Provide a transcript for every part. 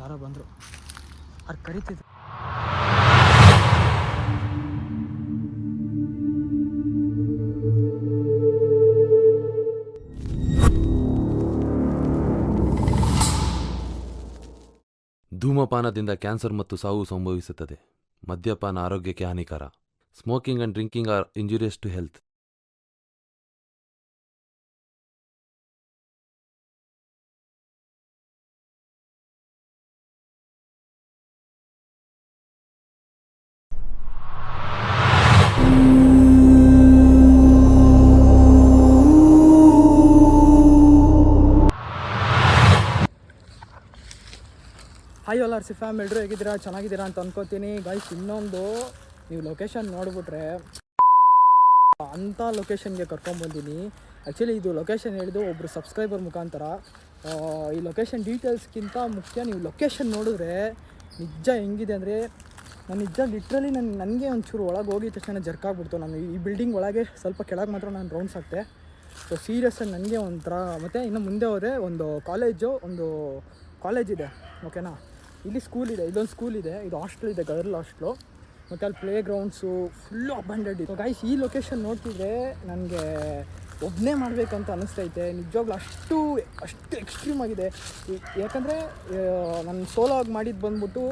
ಯಾರೋ ಬಂದರು, ಅವ್ರು ಕರಿತಿದ್ರು. ಧೂಮಪಾನದಿಂದ ಕ್ಯಾನ್ಸರ್ ಮತ್ತು ಸಾವು ಸಂಭವಿಸುತ್ತದೆ. ಮದ್ಯಪಾನ ಆರೋಗ್ಯಕ್ಕೆ ಹಾನಿಕರ. Smoking and drinking are injurious to health. Hi all R C fam, ಎಲ್ಲರೂ ಹೇಗಿದ್ದೀರಾ? ಚೆನ್ನಾಗಿದ್ದೀರಾ ಅಂತ ಅನ್ಕೋತೀನಿ ಗೈಸ್. ಇನ್ನೊಂದು, ನೀವು ಲೊಕೇಶನ್ ನೋಡಿಬಿಟ್ರೆ ಅಂಥ ಲೊಕೇಶನ್ಗೆ ಕರ್ಕೊಂಡ್ಬಂದಿನಿ. ಆ್ಯಕ್ಚುಲಿ ಇದು ಲೊಕೇಶನ್ ಹೇಳಿದ್ದು ಒಬ್ಬರು ಸಬ್ಸ್ಕ್ರೈಬರ್ ಮುಖಾಂತರ. ಈ ಲೊಕೇಶನ್ ಡೀಟೇಲ್ಸ್ಗಿಂತ ಮುಖ್ಯ ನೀವು ಲೊಕೇಶನ್ ನೋಡಿದ್ರೆ ನಿಜ ಹೆಂಗಿದೆ ಅಂದರೆ, ನಾನು ನಿಜ ಲಿಟ್ರಲಿ ನನಗೆ ಒಂಚೂರು ಒಳಗೆ ಹೋಗಿದ ತಕ್ಷಣ ಜರ್ಕಾಗ್ಬಿಡ್ತು. ನಾನು ಈ ಬಿಲ್ಡಿಂಗ್ ಒಳಗೆ ಸ್ವಲ್ಪ ಕೆಳಗೆ ಮಾತ್ರ ನಾನು ರೌಂಡ್ಸ್ ಹಾಕ್ತೆ. ಸೊ ಸೀರಿಯಸ್ಸಾಗಿ ನನಗೆ ಒಂಥರ. ಮತ್ತು ಇನ್ನು ಮುಂದೆ ಹೋದರೆ ಒಂದು ಕಾಲೇಜ್ ಇದೆ, ಓಕೆನಾ. ಇಲ್ಲಿ ಸ್ಕೂಲ್ ಇದೆ, ಇಲ್ಲೊಂದು ಸ್ಕೂಲ್ ಇದೆ, ಇದು ಹಾಸ್ಟೆಲ್ ಇದೆ, ಗರ್ಲ್ ಹಾಸ್ಟ್ಲು. ಮತ್ತು ಅಲ್ಲಿ ಪ್ಲೇ ಗ್ರೌಂಡ್ಸು ಫುಲ್ಲು ಅಬಂಡೆಡ್ ಇದೆ. ಗೈಸ್, ಈ ಲೊಕೇಶನ್ ನೋಡ್ತಿದ್ರೆ ನನಗೆ ಒಬ್ಬನೇ ಮಾಡಬೇಕಂತ ಅನ್ನಿಸ್ತೈತೆ ನಿಜವಾಗ್ಲೂ. ಅಷ್ಟು ಎಕ್ಸ್ಟ್ರೀಮ್ ಆಗಿದೆ. ಯಾಕಂದರೆ ನಾನು ಸೋಲೋ ಆಗಿ ಮಾಡಿದ್ದು ಬಂದ್ಬಿಟ್ಟು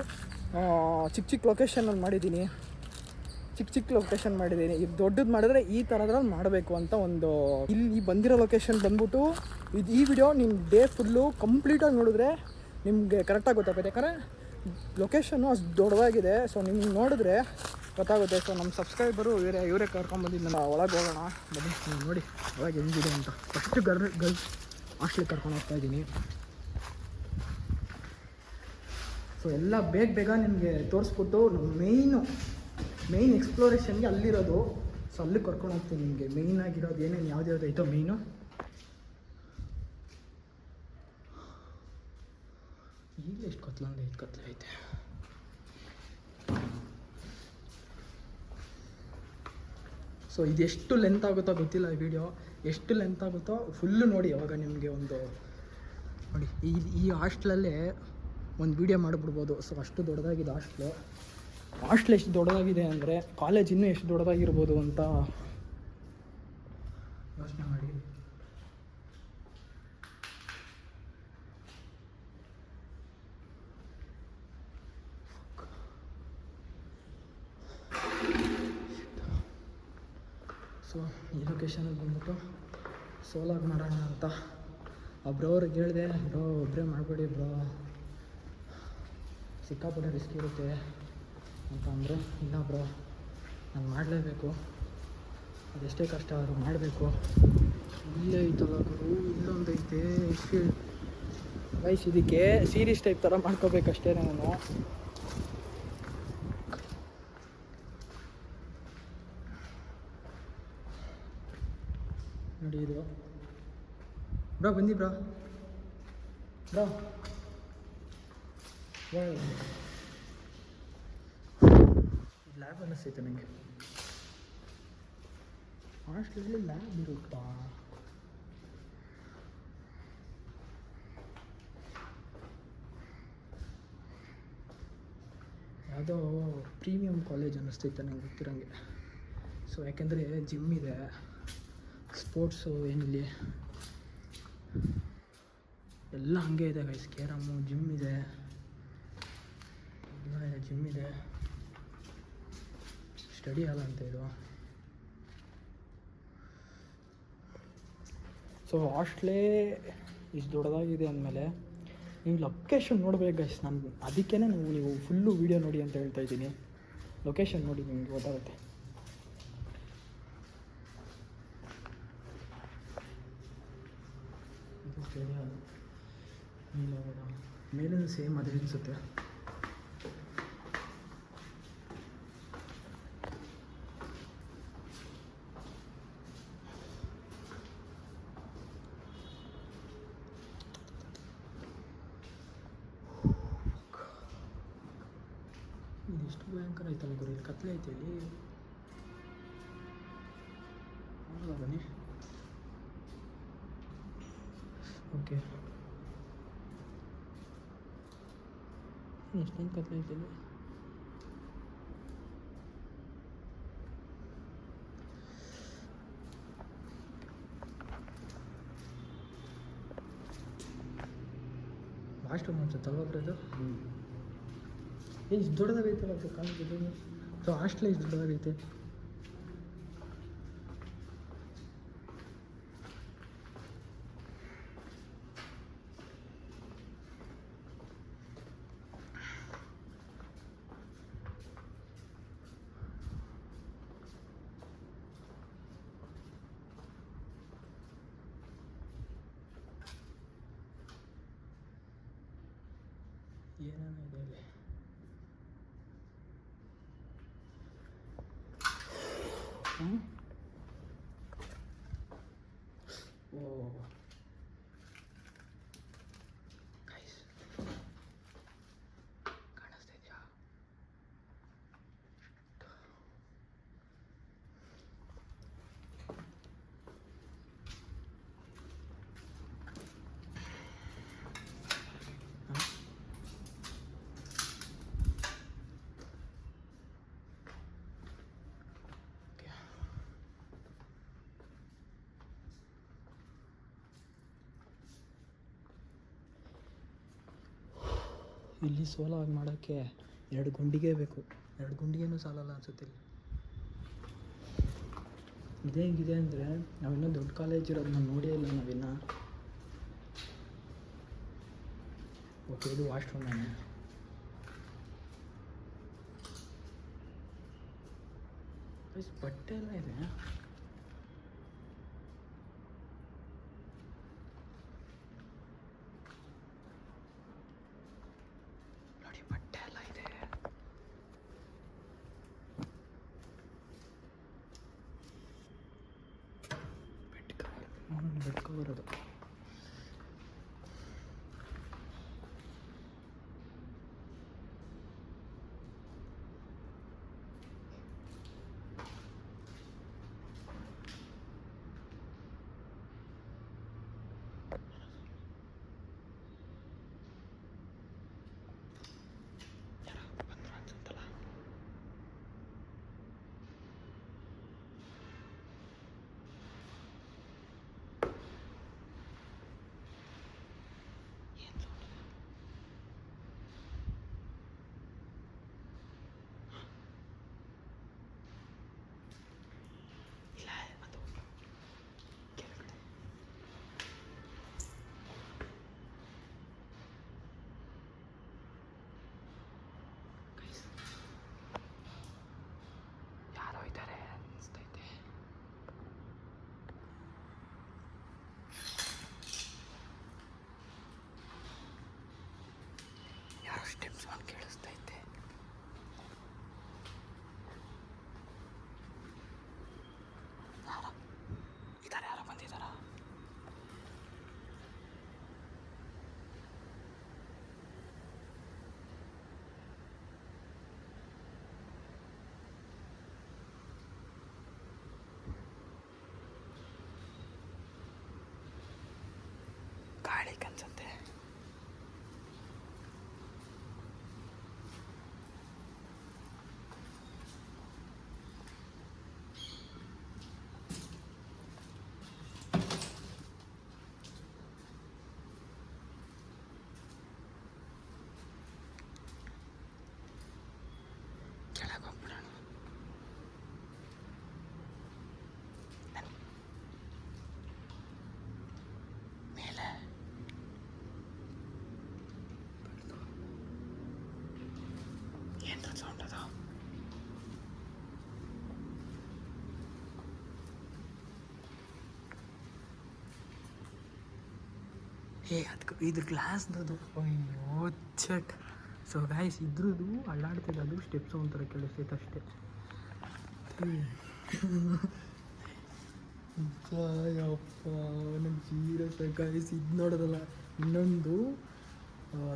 ಚಿಕ್ಕ ಲೊಕೇಶನಲ್ಲಿ ಮಾಡಿದ್ದೀನಿ, ಚಿಕ್ಕ ಲೊಕೇಶನ್ ಮಾಡಿದ್ದೀನಿ. ಈಗ ದೊಡ್ಡದು ಮಾಡಿದ್ರೆ ಈ ಥರದ್ರಲ್ಲಿ ಮಾಡಬೇಕು ಅಂತ ಒಂದು. ಇಲ್ಲಿ ಬಂದಿರೋ ಲೊಕೇಶನ್ ಬಂದ್ಬಿಟ್ಟು ಈ ವಿಡಿಯೋ ನಿಮ್ಮ ಡೇ ಫುಲ್ಲು ಕಂಪ್ಲೀಟಾಗಿ ನೋಡಿದ್ರೆ ನಿಮಗೆ ಕರೆಕ್ಟಾಗಿ ಗೊತ್ತಾಗುತ್ತೆ. ಯಾಕಂದರೆ ಲೊಕೇಶನ್ನು ಅಷ್ಟು ದೊಡ್ಡದಾಗಿದೆ. ಸೊ ನಿಮ್ಗೆ ನೋಡಿದ್ರೆ ಗೊತ್ತಾಗುತ್ತೆ. ಸೊ ನಮ್ಮ ಸಬ್ಸ್ಕ್ರೈಬರು ಇವರೇ ಕರ್ಕೊಂಡ್ಬಂದಿದ್ದು. ನಾನು ಒಳಗೆ ಹೋಗೋಣ ಬನ್ನಿ, ನೀವು ನೋಡಿ ಒಳಗೆ ಹೆಂಗಿದೆ ಅಂತ. ಫಸ್ಟು ಗರ್ಲ್ಸ್ ಹಾಸ್ಟ್ಲಿಗೆ ಕರ್ಕೊಂಡು ಹೋಗ್ತಾಯಿದ್ದೀನಿ. ಸೊ ಎಲ್ಲ ಬೇಗ ನಿಮಗೆ ತೋರಿಸ್ಬಿಟ್ಟು ನಮ್ಮ ಮೇಯ್ನ್ ಎಕ್ಸ್ಪ್ಲೋರೇಷನ್ಗೆ ಅಲ್ಲಿರೋದು. ಸೊ ಅಲ್ಲಿಗೆ ಕರ್ಕೊಂಡು ಹೋಗ್ತೀನಿ ನಿಮಗೆ. ಮೇಯ್ನಾಗಿರೋದು ಏನೇನು ಯಾವ್ದು ಐತೋ ಮೇಯ್ನು. ಈಗಲೇ ಎಷ್ಟು ಕತ್ಲೆ ಐತೆ. ಸೊ ಇದೆಷ್ಟು ಲೆಂತ್ ಆಗುತ್ತೋ ಗೊತ್ತಿಲ್ಲ, ಈ ವಿಡಿಯೋ ಎಷ್ಟು ಲೆಂತ್ ಆಗುತ್ತೋ ಫುಲ್ಲು ನೋಡಿ. ಅವಾಗ ನಿಮಗೆ ಒಂದು ನೋಡಿ, ಈ ಹಾಸ್ಟ್ಲಲ್ಲೇ ಒಂದು ವೀಡಿಯೋ ಮಾಡಿಬಿಡ್ಬೋದು. ಸೊ ಅಷ್ಟು ದೊಡ್ಡದಾಗಿದೆ ಹಾಸ್ಟ್ಲ್ ಎಷ್ಟು ದೊಡ್ಡದಾಗಿದೆ ಅಂದರೆ ಕಾಲೇಜ್ ಇನ್ನೂ ಎಷ್ಟು ದೊಡ್ಡದಾಗಿರ್ಬೋದು ಅಂತ ಯೋಚನೆ ಮಾಡಿ. ಸೊ ಈ ಲೊಕೇಶನಲ್ಲಿ ಬಂದ್ಬಿಟ್ಟು ಸೋಲಾಗಿ ಮಾಡೋಣ ಅಂತ ಅವ್ರಿಗೆ ಹೇಳಿದೆ. ಬ್ರೋ ಒಬ್ಬರೇ ಮಾಡಬೇಡಿ ಬ್ರೋ, ಸಿಕ್ಕಾಪಟ್ಟೆ ರಿಸ್ಕ್ ಇರುತ್ತೆ ಅಂತ ಅಂದರು. ಇಲ್ಲ ಬ್ರೋ, ನಾನು ಮಾಡಲೇಬೇಕು, ಅದೆಷ್ಟೇ ಕಷ್ಟ ಆದರೂ ಮಾಡಬೇಕು. ಇಲ್ಲೇ ಐತಲ್ಲ ಗುರು, ಇಲ್ಲೊಂದು ಐತೆ ವಯಸ್ಸು. ಇದಕ್ಕೆ ಸೀರೀಸ್ ಟೈಪ್ ಥರ ಮಾಡ್ಕೋಬೇಕಷ್ಟೇ ನಾನು. ನೋಡಿ ಇದು ಬ್ರೋ, ಬನ್ನಿ ಬ್ರೋ. ಲ್ಯಾಬ್ ಅನ್ನಿಸ್ತೈತೆ ನನಗೆ. ಹಾಸ್ಟೆಲಲ್ಲಿ ಲ್ಯಾಬ್ ಇರುತ್ತಾ? ಯಾವುದೋ ಪ್ರೀಮಿಯಂ ಕಾಲೇಜ್ ಅನ್ನಿಸ್ತೈತೆ ನಂಗೆ ಗೊತ್ತಿರೋಂಗೆ. ಸೊ ಯಾಕೆಂದರೆ ಜಿಮ್ ಇದೆ, ಸ್ಪೋರ್ಟ್ಸು ಏನಿಲ್ಲ, ಎಲ್ಲ ಹಾಗೆ ಇದೆ ಗೈಸ್. ಕೇರಮ್ಮು, ಜಿಮ್ ಇದೆ, ಎಲ್ಲ ಇದೆ. ಜಿಮ್ ಇದೆ, ಸ್ಟಡಿ ಹಾಲ್ ಅಂತ ಇದು. ಸೊ ಹಾಸ್ಟ್ಲೇ ಇಷ್ಟು ದೊಡ್ಡದಾಗಿದೆ ಅಂದಮೇಲೆ ನೀವು ಲೊಕೇಶನ್ ನೋಡ್ಬೇಕು ಗೈಸ್. ನಾನು ಅದಕ್ಕೇ ನೀವು ಫುಲ್ಲು ವೀಡಿಯೋ ನೋಡಿ ಅಂತ ಹೇಳ್ತಾಯಿದ್ದೀನಿ. ಲೊಕೇಶನ್ ನೋಡಿ, ನಿಮ್ಗೆ ಗೊತ್ತಾಗುತ್ತೆ. ಮೇಲಿಂದ ಸೇಮ್ ಅದೇ ಅನಿಸುತ್ತೆ. ಇದೆಷ್ಟು ಭಯಂಕರ ಐತಲ್ಲ ಗುರು, ಇಲ್ಲಿ ಕತ್ಲೆ ಐತೆ. ಇಲ್ಲಿ ಬನ್ನಿ. ಓಕೆ, ಎಷ್ಟೊಂದು ಕತ್ಲೈತಿಲ್ಲ. ಹಾಸ್ಟೆಲ್ ಅನ್ಸುತ್ತೆ ಅಲ್ವಾ ಬ್ರದು? ಇಷ್ಟು ದೊಡ್ಡದಾಗೈತಲ್ಲ ಅದು ಕಾಲೇಜು. ಸೊ ಹಾಸ್ಟೆಲ್ ಇಷ್ಟು ದೊಡ್ಡದಾಗೈತೆ. ಏನೇನೋ ಇದೆ ಇಲ್ಲಿ. ಓ ಗೈಸ್ ಕಾಣಿಸ್ತಾ ಇದೆಯಾ? ಇಲ್ಲಿ ಸೋಲೋ ಆಗಿ ಮಾಡೋಕ್ಕೆ 2 ಗುಂಡಿಗೆ ಬೇಕು. 2 ಗುಂಡಿಗೆನೂ ಸಾಲಲ್ಲ ಅನ್ಸುತ್ತೆ ಇಲ್ಲಿ. ಇದೇ ಹೆಂಗಿದೆ ಅಂದರೆ ನಾವಿನ್ನೂ ದೊಡ್ಡ ಕಾಲೇಜ್ ಇರೋದನ್ನ ನೋಡೇ ಇಲ್ಲ ನಾವಿನ್ನ. ಓಕೆ, ಇದು ವಾಶ್ರೂಮ್. ಬಟ್ಟೆ ಎಲ್ಲ ಇದೆ. ನೋಡಿ, ಬಟ್ಟೆ ಎಲ್ಲ ಇದೆ. ಬೆಡ್ ಕವರ್ ಅದು. ಸ್ಟೆಪ್ಸ್ ಒಂದು ಕೇಳಿಸ್ತೈತೆ. ಇದ್ದಾರೆ, ಯಾರೋ ಬಂದಿದ್ದಾರ? ಗಾಳಿ ಕನ್ಸುತ್ತೆ. ಸೌಂಡ್ ಅದು. ಅದಕ್ಕೆ ಇದು ಗ್ಲಾಸ್ದು. ಅಯ್ಯೋ ಚೆಕ್. ಸೊ ಗಾಯ್ಸ್, ಇದ್ರದ್ದು ಅಳ್ಳಾಡ್ತಿದ್ದು, ಅದು ಸ್ಟೆಪ್ಸ್ ಒಂಥರ ಕೇಳಿಸ್ತೈತೆ ಅಷ್ಟೇ. ಯಪ್ಪ, ನನಗೆ ಸೀರಿಯಸ್ ಗಾಯ್ಸ್ ಇದು ನೋಡೋದಲ್ಲ. ಇನ್ನೊಂದು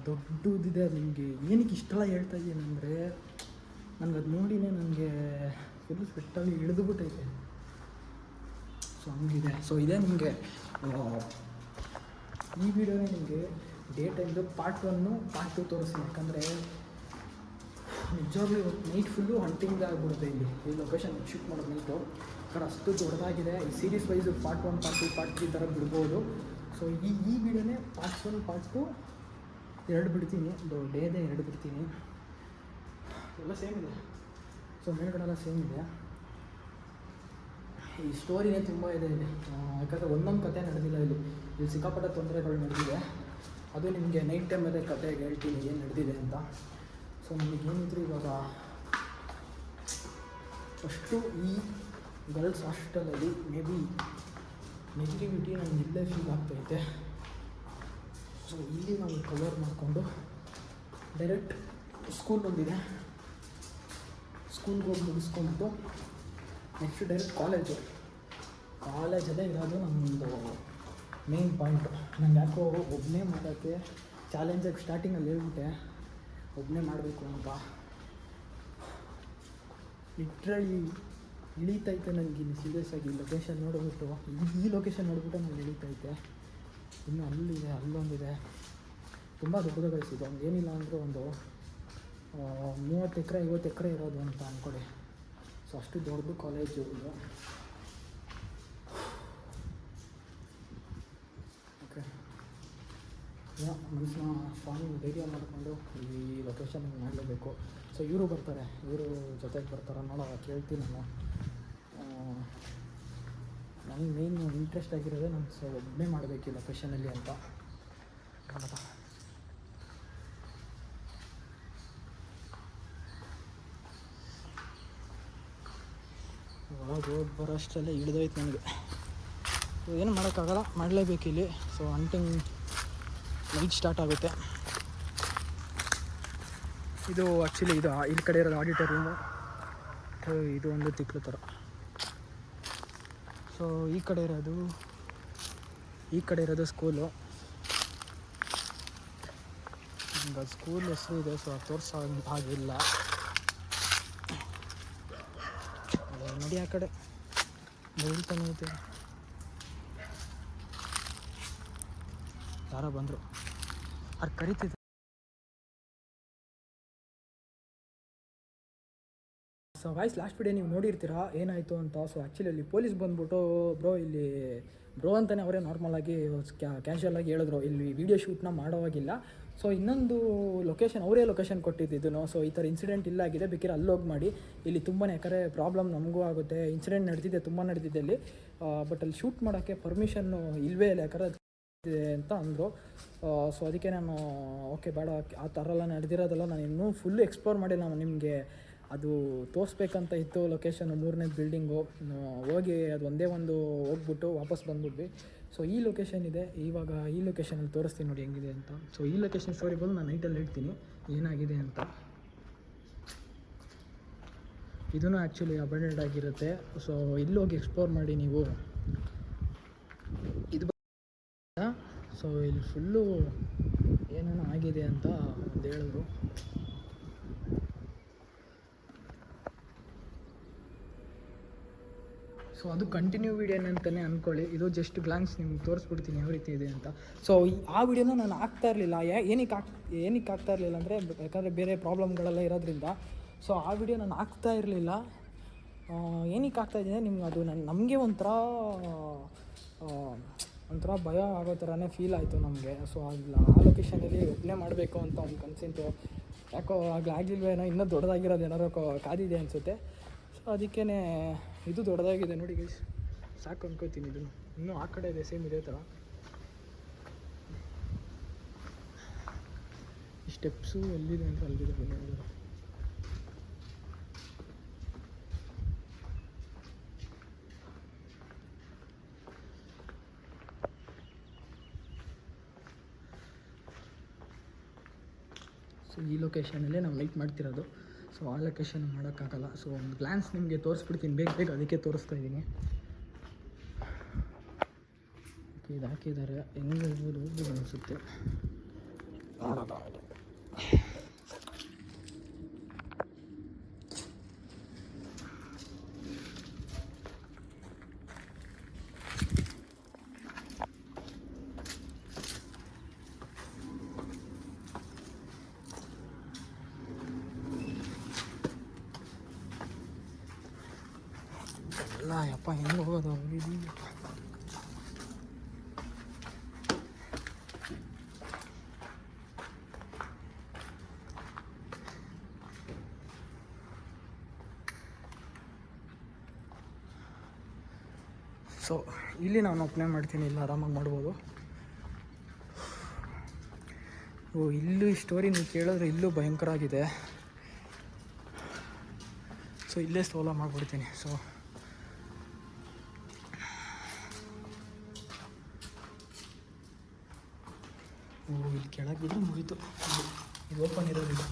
ದೊಡ್ಡದಿದೆ. ಅದು ನಿಮಗೆ ಏನಕ್ಕೆ ಇಷ್ಟೆಲ್ಲ ಹೇಳ್ತಾ ಇದ್ದೀನಿ ಅಂದರೆ, ನನಗೆ ಅದು ನೋಡಿನೇ ನನಗೆ ಫುಲ್ ಸ್ವೆಟ್ಟಲ್ಲಿ ಇಳಿದು ಬಿಟ್ಟೈತೆ. ಸೊ ಹಂಗಿದೆ. ಸೊ ಇದೇ ನಿಮಗೆ ಈ ವಿಡಿಯೋನೇ ನಿಮಗೆ ಡೇ ಟೈಮ್ದು ಪಾರ್ಟ್ 1 ಪಾರ್ಟ್ 2 ತೋರಿಸ್ತೀನಿ. ಯಾಕಂದರೆ ನಿಜವಾಗ್ಲೂ ಇವತ್ತು ನೈಟ್ ಫುಲ್ಲು ಹಂಟಿಂಗ್ ಆಗಿಬಿಡುತ್ತೆ ಇಲ್ಲಿ ಈ ಲೊಕೇಶನ್ ಶೂಟ್ ಮಾಡೋದು ನೈಟು ಯಾಕಂದ್ರೆ ಅಷ್ಟು ದೊಡ್ಡದಾಗಿದೆ ಈ series wise part 1 part 2 part 3 ಥರ ಬಿಡ್ಬೋದು. ಸೊ ಈ ವಿಡಿಯೋನೇ ಪಾರ್ಟ್ 1 ಪಾರ್ಟ್ 2 2 ಬಿಡ್ತೀನಿ, ಒಂದು ಡೇದೇ 2 ಬಿಡ್ತೀನಿ. ಎಲ್ಲ ಸೇಮ್ ಇದೆ, ಸೊ ಮೇಲ್ಗಡೆಲ್ಲ ಸೇಮ್ ಇದೆ. ಈ ಸ್ಟೋರಿನೇ ತುಂಬ ಇದೆ ಇಲ್ಲಿ, ಯಾಕಂದರೆ ಒಂದೊಂದು ಕತೆ ನಡೆದಿಲ್ಲ ಇಲ್ಲಿ ಸಿಕ್ಕಾಪಟ್ಟೆ ತೊಂದರೆಗಳು ನಡೆದಿದೆ. ಅದು ನಿಮಗೆ ನೈಟ್ ಟೈಮಲ್ಲೇ ಕತೆಗೆ ಹೇಳ್ತೀನಿ ಏನು ನಡೆದಿದೆ ಅಂತ. ಸೊ ನಮಗೇನಿದ್ರು ಇವಾಗ ಫಸ್ಟು ಈ ಗರ್ಲ್ಸ್ ಹಾಸ್ಟೆಲಲ್ಲಿ ಮೇ ಬಿ ನೆಗೆಟಿವಿಟಿ ನನಗೆ ಇಲ್ಲೇ ಫೀಲ್ ಆಗ್ತೈತೆ. ಸೊ ಇಲ್ಲಿ ನಾವು ಕವರ್ ಮಾಡಿಕೊಂಡು ಡೈರೆಕ್ಟ್ ಸ್ಕೂಲ್ ಬಂದಿದೆ, ಸ್ಕೂಲ್ಗೆ ಹೋಗಿ ಮುಗಿಸ್ಕೊಂಬಿಟ್ಟು ನೆಕ್ಸ್ಟ್ ಡೈರೆಕ್ಟ್ ಕಾಲೇಜಲ್ಲೇ ಇರೋದು ನಮ್ಮದು ಮೇನ್ ಪಾಯಿಂಟು. ನಂಗೆ ಯಾಕೋ ಒಬ್ಬನೇ ಮಾಡೋಕ್ಕೆ ಚಾಲೆಂಜಾಗಿ ಸ್ಟಾರ್ಟಿಂಗಲ್ಲಿ ಹೇಳ್ಬಿಟ್ಟೆ ಒಬ್ಬನೇ ಮಾಡಬೇಕು ಅಂತ. ಲಿಟ್ರಲಿ ಇಳೀತೈತೆ ನನಗೆ ಇಲ್ಲಿ ಸೀರಿಯಸ್ ಆಗಿ ಲೊಕೇಶನ್ ನೋಡಿಬಿಟ್ಟು ಈ ಲೊಕೇಶನ್ ನೋಡಿಬಿಟ್ಟು ನನಗೆ ಇಳೀತೈತೆ. ಇನ್ನು ಅಲ್ಲಿದೆ, ಅಲ್ಲೊಂದಿದೆ, ತುಂಬ ದೊಡ್ಡದಾಗಿಸಿದೆ. ಒಂದು ಏನಿಲ್ಲ ಅಂದರೂ ಒಂದು 30 ಎಕರೆ 50 ಎಕರೆ ಇರೋದು ಅಂತ ಅಂದ್ಕೊಳ್ಳಿ. ಸೊ ಅಷ್ಟು ದೊಡ್ಡದು ಕಾಲೇಜು ಇದು. ಓಕೆ, ಮನಸ್ಸನ್ನ ಸ್ಟ್ರಾಂಗ್ ಧೈರ್ಯ ಮಾಡಿಕೊಂಡು ಈ ಲೊಕೇಶನ್ ಮಾಡಲೇಬೇಕು. ಸೊ ಇವರು ಬರ್ತಾರೆ, ಇವರು ಜೊತೆಗೆ ಬರ್ತಾರೆ ನೋಡೋ ಕೇಳ್ತೀನಿ ನಾನು. ನನಗೆ ಮೇನ್ ಇಂಟ್ರೆಸ್ಟ್ ಆಗಿರೋದೇ ನಾನು ಒಬ್ಬನೇ ಮಾಡಬೇಕು ಈ ಲೊಕೇಶನಲ್ಲಿ ಅಂತ. ಒಳಗೆ ಹೋಗಿ ಬರೋಷ್ಟರಲ್ಲೇ ಹಿಡಿದೋಯ್ತು ನನಗೆ. ಏನು ಮಾಡೋಕ್ಕಾಗಲ್ಲ, ಮಾಡಲೇಬೇಕು ಇಲ್ಲಿ. ಸೊ ಹಂಟಿಂಗ್ ನೈಟ್ ಸ್ಟಾರ್ಟ್ ಆಗುತ್ತೆ. ಇದು ಆ್ಯಕ್ಚುಲಿ ಇದು ಇಲ್ಲಿ ಕಡೆ ಇರೋದು ಆಡಿಟೋರಿಯಮು, ಇದು ಒಂದು ತಿಕ್ಲು ಥರ. ಸೊ ಈ ಕಡೆ ಇರೋದು ಸ್ಕೂಲು. ಈಗ ಸ್ಕೂಲ್ ಹೆಸರು ಇದೆ, ಸೊ ಅದು ತೋರಿಸೋ ಹಾಗಿಲ್ಲ. ನೋಡಿ ಆ ಕಡೆ ಬೆಳಿತಾನೆ ಐತೆ, ಯಾರೋ ಬಂದರು, ಅದು ಕರಿತಿದ್ದೆ. ಸೊ ವಾಯ್ಸ್ ಲಾಸ್ಟ್ ವಿಡಿಯೋ ನೀವು ನೋಡಿರ್ತೀರಾ ಏನಾಯಿತು ಅಂತ. ಸೊ ಆ್ಯಕ್ಚುಲಿ ಅಲ್ಲಿ ಪೊಲೀಸ್ ಬಂದ್ಬಿಟ್ಟು ಬ್ರೋ ಅಂತಲೇ ಅವರೇ ನಾರ್ಮಲಾಗಿ ಕ್ಯಾಶುವಲಾಗಿ ಹೇಳಿದ್ರು ಇಲ್ಲಿ ವಿಡಿಯೋ ಶೂಟ್ನ ಮಾಡೋವಾಗಿಲ್ಲ. ಸೊ ಇನ್ನೊಂದು ಲೊಕೇಶನ್ ಅವರೇ ಲೊಕೇಶನ್ ಕೊಟ್ಟಿದ್ದು. ಸೊ ಈ ಥರ ಇನ್ಸಿಡೆಂಟ್ ಇಲ್ಲ ಆಗಿದೆ, ಬೇಕಾದ್ರೆ ಅಲ್ಲೋಗಿ ಮಾಡಿ, ಇಲ್ಲಿ ತುಂಬಾ ಯಾಕಂದರೆ ಪ್ರಾಬ್ಲಮ್ ನಮಗೂ ಆಗುತ್ತೆ. ಇನ್ಸಿಡೆಂಟ್ ನಡೆದಿದೆ, ತುಂಬ ನಡೆದಿದೆ ಅಲ್ಲಿ. ಬಟ್ ಅಲ್ಲಿ ಶೂಟ್ ಮಾಡೋಕ್ಕೆ ಪರ್ಮಿಷನ್ನು ಇಲ್ಲವೇ ಇಲ್ಲ, ಯಾಕಂದರೆ ಅಂತ ಅಂದರು. ಸೊ ಅದಕ್ಕೆ ನಾನು ಓಕೆ ಬೇಡ, ಆ ಥರ ಎಲ್ಲ ನಡೆದಿರೋದಲ್ಲ, ನಾನು ಇನ್ನೂ ಫುಲ್ಲು ಎಕ್ಸ್ಪ್ಲೋರ್ ಮಾಡಿಲ್ಲ. ನಾನು ನಿಮಗೆ ಅದು ತೋರಿಸ್ಬೇಕಂತ ಇತ್ತು ಲೊಕೇಶನ್ನು, 3ನೇ ಬಿಲ್ಡಿಂಗು. ಹೋಗಿ ಅದು ಒಂದೇ ಒಂದು ಹೋಗ್ಬಿಟ್ಟು ವಾಪಸ್ ಬಂದ್ಬಿಟ್ವಿ. ಸೊ ಈ ಲೊಕೇಶನ್ ಇದೆ, ಇವಾಗ ಈ ಲೊಕೇಶನಲ್ಲಿ ತೋರಿಸ್ತೀನಿ ನೋಡಿ ಹೆಂಗಿದೆ ಅಂತ. ಸೊ ಈ ಲೊಕೇಶನ್ ಸ್ಟೋರಿ ಬಂದು ನಾನು ನೈಟಲ್ಲಿ ಹೇಳ್ತೀನಿ ಏನಾಗಿದೆ ಅಂತ. ಇದೂ ಆ್ಯಕ್ಚುಲಿ ಅಬಂಡೆಂಟ್ ಆಗಿರುತ್ತೆ. ಸೊ ಇಲ್ಲಿ ಹೋಗಿ ಎಕ್ಸ್ಪ್ಲೋರ್ ಮಾಡಿ ನೀವು. ಇದು ಸೊ ಇಲ್ಲಿ ಫುಲ್ಲು ಏನೇನೋ ಆಗಿದೆ ಅಂತ ಒಂದು ಹೇಳಿದ್ರು. ಸೊ ಅದು ಕಂಟಿನ್ಯೂ ವೀಡಿಯೋನ ಅಂತಲೇ ಅಂದ್ಕೊಳ್ಳಿ. ಇದು ಜಸ್ಟ್ ಗ್ಲಾನ್ಸ್ ನಿಮ್ಗೆ ತೋರಿಸ್ಬಿಡ್ತೀನಿ ಯಾವ ರೀತಿ ಇದೆ ಅಂತ. ಸೊ ಆ ವಿಡಿಯೋನ ನಾನು ಹಾಕ್ತಾ ಇರಲಿಲ್ಲ. ಏನಕ್ಕೆ ಆಗ್ತಾ ಇರಲಿಲ್ಲ ಅಂದರೆ ಯಾಕಂದರೆ ಬೇರೆ ಪ್ರಾಬ್ಲಮ್ಗಳೆಲ್ಲ ಇರೋದ್ರಿಂದ. ಸೊ ಆ ವಿಡಿಯೋ ನಾನು ಹಾಕ್ತಾ ಇರಲಿಲ್ಲ. ಏನಕ್ಕೆ ಆಗ್ತಾಯಿದೆ ನಿಮ್ಗೆ ಅದು ನಮಗೆ ಒಂಥರ ಭಯ ಆಗೋ ಥರನೇ ಫೀಲ್ ಆಯಿತು ನಮಗೆ. ಸೊ ಆ ಲೊಕೇಶನಲ್ಲಿ ಒಬ್ಬನೇ ಮಾಡಬೇಕು ಅಂತ ಒಂದು ಕನ್ಸಿಂತು. ಯಾಕೋ ಆಗಲಿಲ್ವೇನೋ, ಇನ್ನೂ ದೊಡ್ಡದಾಗಿರೋದು ಏನಾರೋ ಕಾದಿದೆ ಅನಿಸುತ್ತೆ. ಸೊ ಅದಕ್ಕೇ ಇದು ದೊಡ್ಡದಾಗಿದೆ ನೋಡಿ ಗೈಸ್, ಸಾಕು ಅನ್ಕೋತೀನಿ. ಇದನ್ನು ಇನ್ನೂ ಆ ಕಡೆ ಇದೆ ಸೇಮ್ ಇದೇ ಥರ. ಈ ಸ್ಟೆಪ್ಸು ಎಲ್ಲಿದೆ ಅಂದರೆ ಅಲ್ಲಿದೆ ಬನ್ನಿ. ಸೊ ಈ ಲೊಕೇಶನಲ್ಲೇ ನಾವು ಲೈಟ್ ಮಾಡ್ತಿರೋದು. ಸೊ ಆ ಲೊಕೇಶನ್ ಮಾಡೋಕ್ಕಾಗಲ್ಲ. ಸೊ ಒಂದು ಗ್ಲಾನ್ಸ್ ನಿಮಗೆ ತೋರಿಸ್ಬಿಡ್ತೀನಿ ಬೇಗ ಅದಕ್ಕೆ ತೋರಿಸ್ತಾ ಇದ್ದೀನಿ. ಇದು ಹಾಕಿದ್ದಾರೆ, ಹೆಂಗೆ ಹೇಳ್ಬೋದು ಹೋಗ್ಬೋದು ಅನಿಸುತ್ತೆ. ಯಪ್ಪ ಹೆಂಗೆ ಹೋಗೋದು ಸೊ ಇಲ್ಲಿ ನಾನು ಒಪ್ಪನೆ ಮಾಡ್ತೀನಿ, ಇಲ್ಲಿ ಆರಾಮಾಗಿ ಮಾಡ್ಬೋದು. ಇಲ್ಲೂ ಈ ಸ್ಟೋರಿ ನೀವು ಕೇಳಿದ್ರೆ ಇಲ್ಲೂ ಭಯಂಕರ ಆಗಿದೆ. ಸೊ ಇಲ್ಲೇ ಸೋಲೋ ಮಾಡಿಬಿಡ್ತೀನಿ. ಸೊ ಇಲ್ಲಿ ಕೆಳಗೆ ಬಿಟ್ಟರೆ ಮುಗೀತು. ಇದು ಓಪನ್ ಇರೋದಿಲ್ಲ.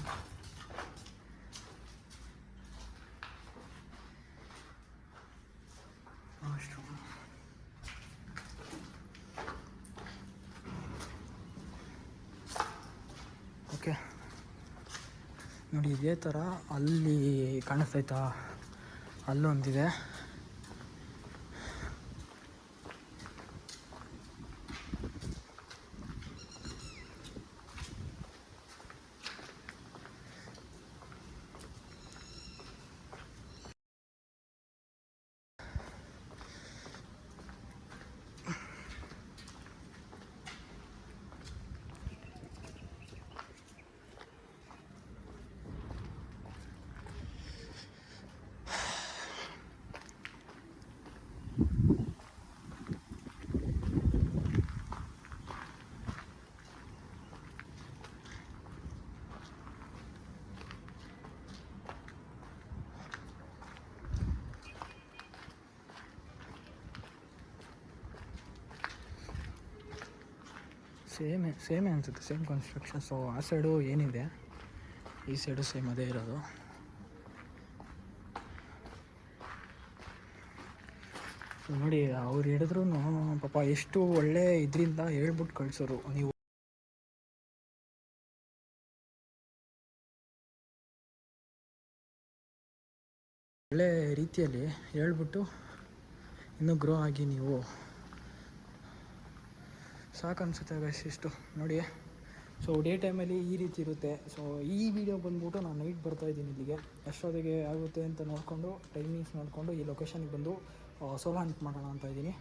ಅಷ್ಟು ಓಕೆ ನೋಡಿ, ಇದೇ ಥರ ಅಲ್ಲಿ ಕಾಣಿಸ್ತೈತಾ, ಅಲ್ಲೊಂದಿದೆ. ಸೇಮೇ ಅನಿಸುತ್ತೆ, ಸೇಮ್ ಕನ್ಸ್ಟ್ರಕ್ಷನ್. ಸೊ ಆ ಸೈಡು ಏನಿದೆ, ಈ ಸೈಡು ಸೇಮ್ ಅದೇ ಇರೋದು. ಸೊ ನೋಡಿ, ಅವ್ರು ಹೇಳಿದ್ರು ಪಾಪ ಎಷ್ಟು ಒಳ್ಳೆ ಇದರಿಂದ ಹೇಳ್ಬಿಟ್ಟು ಕಳಿಸೋರು. ನೀವು ಒಳ್ಳೆ ರೀತಿಯಲ್ಲಿ ಹೇಳ್ಬಿಟ್ಟು ಇನ್ನೂ ಗ್ರೋ ಆಗಿ ನೀವು ಸಾಕು ಅನಿಸುತ್ತೆ ಗೈಸ್. ಇಷ್ಟು ನೋಡಿ. ಸೊ ಡೇ ಟೈಮಲ್ಲಿ ಈ ರೀತಿ ಇರುತ್ತೆ. ಸೊ ಈ ವಿಡಿಯೋ ಬಂದ್ಬಿಟ್ಟು ನಾನು ನೈಟ್ ಬರ್ತಾಯಿದ್ದೀನಿ ಇಲ್ಲಿಗೆ. ಎಷ್ಟೊತ್ತಿಗೆ ಆಗುತ್ತೆ ಅಂತ ನೋಡಿಕೊಂಡು, ಟೈಮಿಂಗ್ಸ್ ನೋಡಿಕೊಂಡು ಈ ಲೊಕೇಶನ್ಗೆ ಬಂದು ಸೋಲೋ ಹಂಟ್ ಮಾಡೋಣ ಅಂತ ಇದ್ದೀನಿ.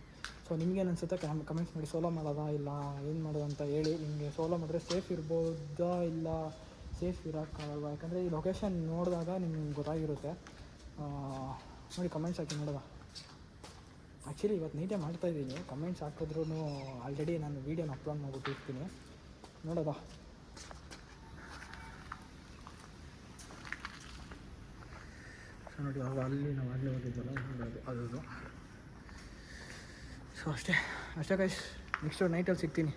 ಸೊ ನಿಮಗೇನು ಅನಿಸುತ್ತೆ ಕಮೆಂಟ್ಸ್ ಮಾಡಿ. ಸೋಲೋ ಮಾಡೋದಾ ಇಲ್ಲ ಏನು ಮಾಡೋದು ಅಂತ ಹೇಳಿ. ನಿಮಗೆ ಸೋಲೋ ಮಾಡಿದ್ರೆ ಸೇಫ್ ಇರ್ಬೋದಾ ಇಲ್ಲ ಸೇಫ್ ಇರೋಕ್ಕಾಗಲ್ವಾ? ಯಾಕಂದರೆ ಈ ಲೊಕೇಶನ್ ನೋಡಿದಾಗ ನಿಮ್ಗೆ ಗೊತ್ತಾಗಿರುತ್ತೆ. ನೋಡಿ ಕಮೆಂಟ್ಸ್ ಹಾಕಿ ನೋಡೋದ. ಆ್ಯಕ್ಚುಲಿ ಇವತ್ತು ನೀಟೇ ಮಾಡ್ತಾಯಿದ್ದೀನಿ. ಕಮೆಂಟ್ಸ್ ಹಾಕಿದ್ರೂ ಆಲ್ರೆಡಿ ನಾನು ವೀಡಿಯೋನ ಅಪ್ಲೋಡ್ ಮಾಡಿಬಿಟ್ಟಿರ್ತೀನಿ, ನೋಡೋದ. ಸೊ ನೋಡಿ, ಅವಾಗ ಅಲ್ಲಿ ನಾವು ಆಗಲೇ ಹೋಗಿದ್ದಲ್ಲ, ನೋಡೋದು ಅದು. ಸೊ ಅಷ್ಟೇ ಗೈಸ್, ನೆಕ್ಸ್ಟು ನೈಟಲ್ಲಿ ಸಿಗ್ತೀನಿ.